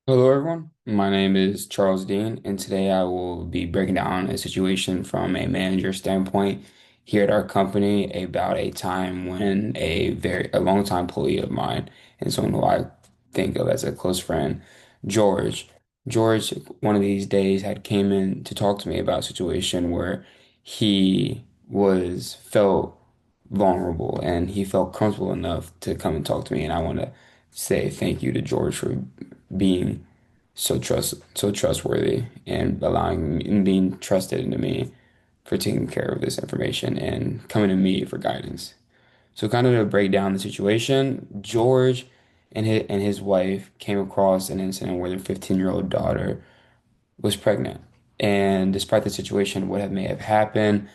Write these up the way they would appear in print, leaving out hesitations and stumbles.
Hello, everyone. My name is Charles Dean, and today I will be breaking down a situation from a manager standpoint here at our company about a time when a longtime employee of mine and someone who I think of as a close friend, George. George, one of these days had came in to talk to me about a situation where he was felt vulnerable and he felt comfortable enough to come and talk to me, and I want to say thank you to George for being so trustworthy and allowing me and being trusted into me for taking care of this information and coming to me for guidance. So kind of to break down the situation, George and his wife came across an incident where their 15-year-old daughter was pregnant. And despite the situation, what may have happened,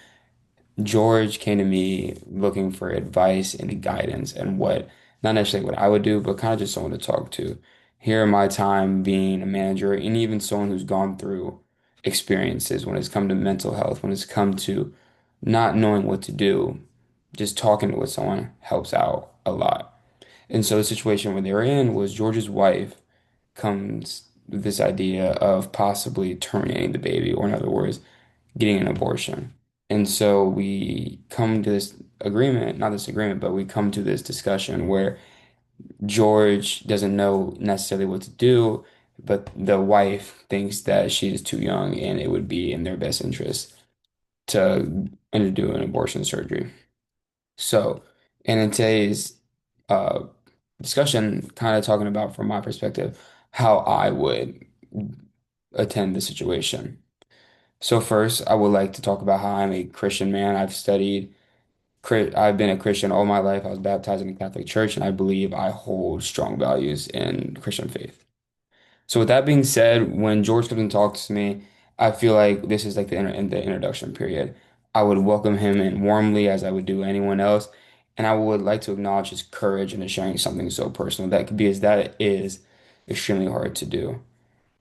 George came to me looking for advice and guidance and what, not necessarily what I would do, but kind of just someone to talk to. Here in my time being a manager and even someone who's gone through experiences when it's come to mental health, when it's come to not knowing what to do, just talking with someone helps out a lot. And so the situation where they were in was George's wife comes with this idea of possibly terminating the baby, or in other words, getting an abortion. And so we come to this agreement, not this agreement, but we come to this discussion where George doesn't know necessarily what to do, but the wife thinks that she is too young and it would be in their best interest to undergo an abortion surgery. So, and in today's uh, discussion, kind of talking about from my perspective, how I would attend the situation. So first, I would like to talk about how I'm a Christian man. I've been a Christian all my life. I was baptized in the Catholic Church, and I believe I hold strong values in Christian faith. So with that being said, when George comes and talks to me, I feel like this is like in the introduction period. I would welcome him in warmly as I would do anyone else, and I would like to acknowledge his courage in sharing something so personal that could be as that is extremely hard to do.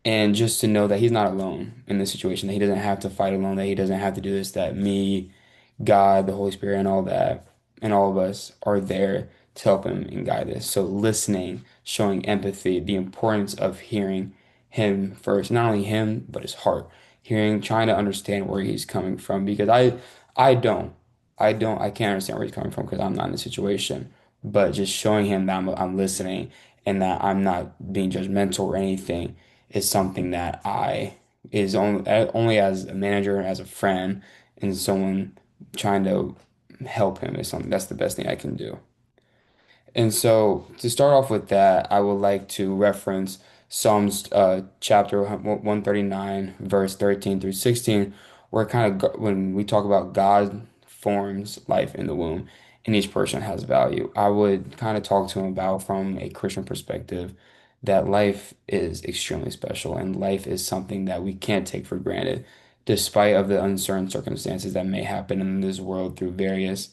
And just to know that he's not alone in this situation, that he doesn't have to fight alone, that he doesn't have to do this, that me, God, the Holy Spirit, and all that, and all of us are there to help him and guide us. So listening, showing empathy, the importance of hearing him first, not only him, but his heart, hearing, trying to understand where he's coming from, because I don't, I can't understand where he's coming from because I'm not in the situation, but just showing him that I'm listening and that I'm not being judgmental or anything is something that I is only as a manager, as a friend, and someone trying to help him is something that's the best thing I can do. And so to start off with that, I would like to reference Psalms chapter 139, verse 13 through 16, where when we talk about God forms life in the womb and each person has value. I would kind of talk to him about from a Christian perspective that life is extremely special and life is something that we can't take for granted, despite of the uncertain circumstances that may happen in this world through various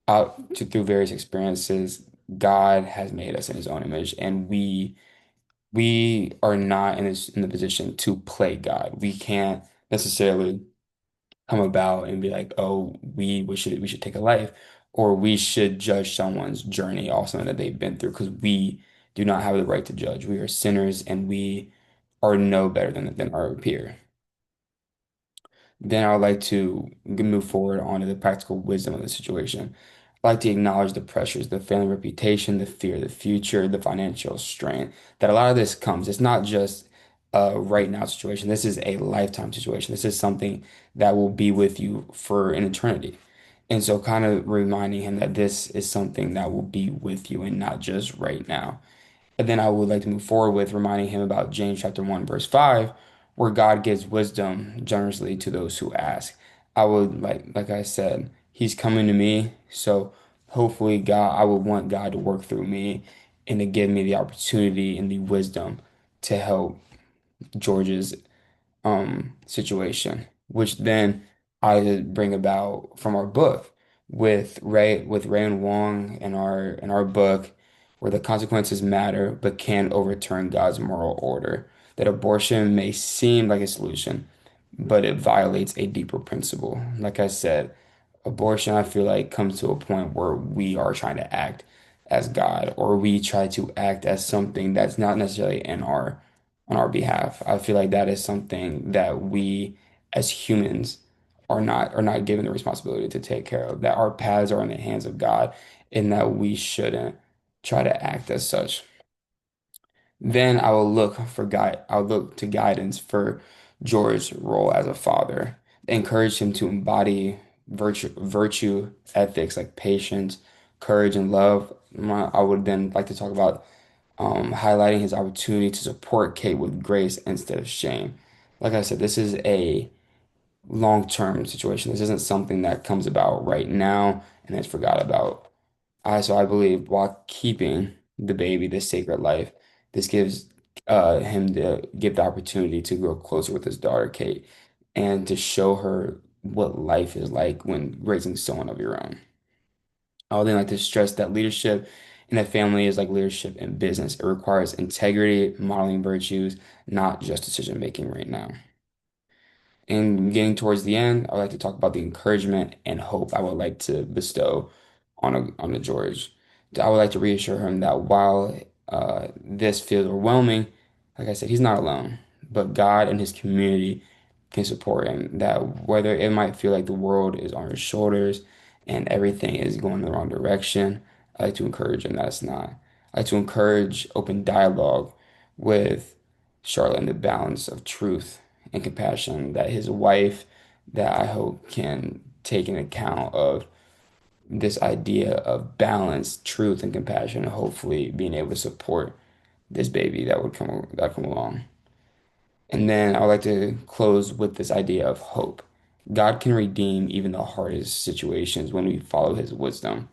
experiences. God has made us in his own image, and we are not in the position to play God. We can't necessarily come about and be like, oh, we should take a life, or we should judge someone's journey, also that they've been through, because we do not have the right to judge. We are sinners, and we are no better than our peer. Then I would like to move forward onto the practical wisdom of the situation. I'd like to acknowledge the pressures, the failing reputation, the fear, the future, the financial strain, that a lot of this comes. It's not just a right now situation. This is a lifetime situation. This is something that will be with you for an eternity. And so kind of reminding him that this is something that will be with you and not just right now. And then I would like to move forward with reminding him about James chapter 1, verse 5, where God gives wisdom generously to those who ask. I would like I said, he's coming to me, so hopefully I would want God to work through me and to give me the opportunity and the wisdom to help George's situation, which then I bring about from our book with Raymond Wong in our book, where the consequences matter but can't overturn God's moral order. That abortion may seem like a solution, but it violates a deeper principle. Like I said, abortion I feel like comes to a point where we are trying to act as God, or we try to act as something that's not necessarily in our on our behalf. I feel like that is something that we as humans are not given the responsibility to take care of, that our paths are in the hands of God and that we shouldn't try to act as such. Then I'll look to guidance for George's role as a father. Encourage him to embody virtue ethics like patience, courage, and love. I would then like to talk about highlighting his opportunity to support Kate with grace instead of shame. Like I said, this is a long-term situation. This isn't something that comes about right now and is forgot about. I believe while keeping the baby this sacred life, this gives him the opportunity to grow closer with his daughter Kate and to show her what life is like when raising someone of your own. I would then like to stress that leadership in a family is like leadership in business. It requires integrity, modeling virtues, not just decision making right now. And getting towards the end, I would like to talk about the encouragement and hope I would like to bestow on a George. I would like to reassure him that while this feels overwhelming, like I said, he's not alone. But God and his community can support him. That whether it might feel like the world is on his shoulders and everything is going in the wrong direction, I like to encourage him that it's not. I like to encourage open dialogue with Charlotte in the balance of truth and compassion that his wife, that I hope can take an account of this idea of balance, truth, and compassion, and hopefully being able to support this baby that come along. And then I would like to close with this idea of hope. God can redeem even the hardest situations when we follow his wisdom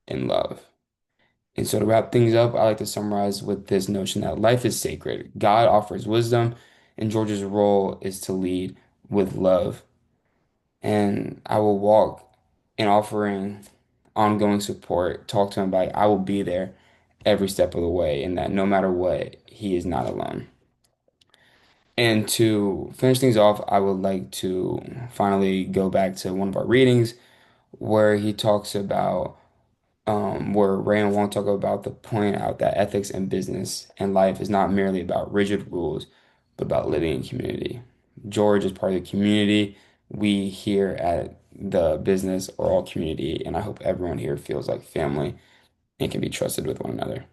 and love. And so to wrap things up, I like to summarize with this notion that life is sacred. God offers wisdom, and George's role is to lead with love. And I will walk in offering ongoing support, talk to him about it. I will be there every step of the way, and that no matter what, he is not alone. And to finish things off, I would like to finally go back to one of our readings where he talks about where Ray and Wong talk about the point out that ethics in business and life is not merely about rigid rules, but about living in community. George is part of the community. We here at the business are all community, and I hope everyone here feels like family and can be trusted with one another.